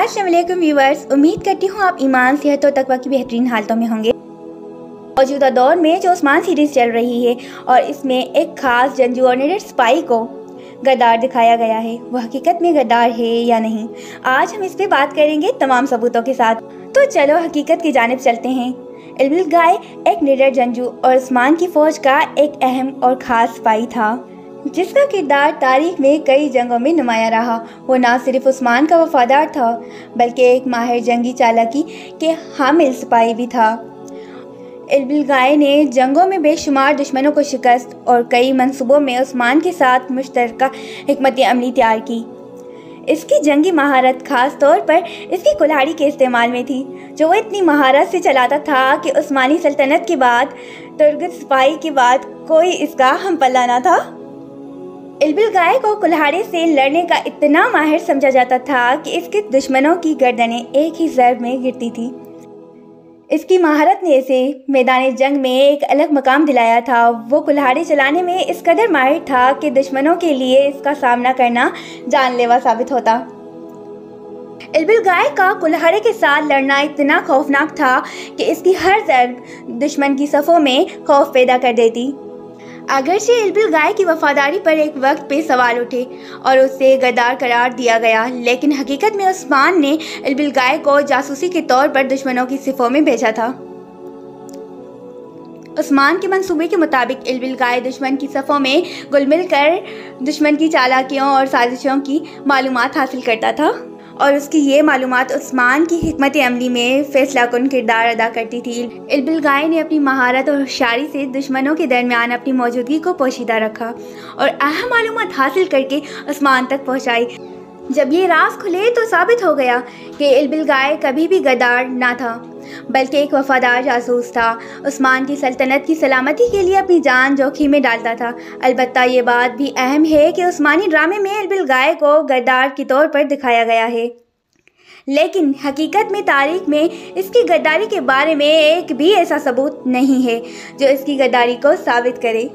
अस्सलाम वालेकुम व्यूअर्स, उम्मीद करती हूँ आप ईमान, सेहत और तकवा की बेहतरीन हालतों में होंगे। मौजूदा दौर में जो उस्मान सीरीज़ चल रही है और इसमें एक खास जंगजू और निडर सिपाही को गद्दार दिखाया गया है, वह हकीकत में गद्दार है या नहीं, आज हम इस पे बात करेंगे तमाम सबूतों के साथ। तो चलो हकीकत की जानिब चलते हैं। इल्बिल गाय एक निडर जंगजू और उस्मान की फ़ौज का एक अहम और ख़ास सिपाही था, जिसका किरदार तारीख में कई जंगों में नुमाया रहा। वो ना सिर्फ उस्मान का वफादार था, बल्कि एक माहिर जंगी चालाकी के हामिल सिपाही भी था। इल्बिल गाय ने जंगों में बेशुमार दुश्मनों को शिकस्त और कई मंसूबों में उस्मान के साथ मुश्तरका हिकमत अमली तैयार की। इसकी जंगी महारत खास तौर पर इसकी कुल्हाड़ी के इस्तेमाल में थी, जो वो इतनी महारत से चलाता था कि उस्मानी सल्तनत के बाद तुर्गत सिपाही के बाद कोई इसका हमपल्ला ना था। इल्बिल गाय को कुल्हाड़ी से लड़ने का इतना माहिर समझा जाता था कि इसके दुश्मनों की गर्दनें एक ही ज़रब में गिरती थी। इसकी महारत ने इसे मैदान जंग में एक अलग मकाम दिलाया था। वो कुल्हाड़ी चलाने में इस कदर माहिर था कि दुश्मनों के लिए इसका सामना करना जानलेवा साबित होता। इल्बिल गाय का कुल्हाड़ी के साथ लड़ना इतना खौफनाक था कि इसकी हर ज़रब दुश्मन की सफ़ों में खौफ पैदा कर देती। अगरचे इल्बिल गाय की वफादारी पर एक वक्त पे सवाल उठे और उसे गद्दार करार दिया गया, लेकिन हकीकत में उस्मान ने इल्बिल गाय को जासूसी के तौर पर दुश्मनों की सिफों में भेजा था। उस्मान के मंसूबे के मुताबिक इल्बिल गाय दुश्मन की सफ़ों में घुल मिल कर दुश्मन की चालाकियों और साजिशों की मालूमात हासिल करता था, और उसकी ये मालूमात उस्मान की हिकमत अमली में फैसलाकुन किरदार अदा करती थी। इल्बिल गाय ने अपनी महारत और होशियारी से दुश्मनों के दरमियान अपनी मौजूदगी को पोशीदा रखा और अहम मालूमात हासिल करके उस्मान तक पहुंचाई। जब ये राज खुले तो साबित हो गया कि इल्बिल गाय कभी भी गद्दार ना था, बल्कि एक वफादार जासूस था। उस्मान की सल्तनत की सलामती के लिए अपनी जान जोखिम में डालता था। अलबत्ता ये बात भी अहम है कि उस्मानी ड्रामे में इल्बिल गाय को गद्दार के तौर पर दिखाया गया है, लेकिन हकीकत में तारीख में इसकी गद्दारी के बारे में एक भी ऐसा सबूत नहीं है जो इसकी गद्दारी को साबित करे।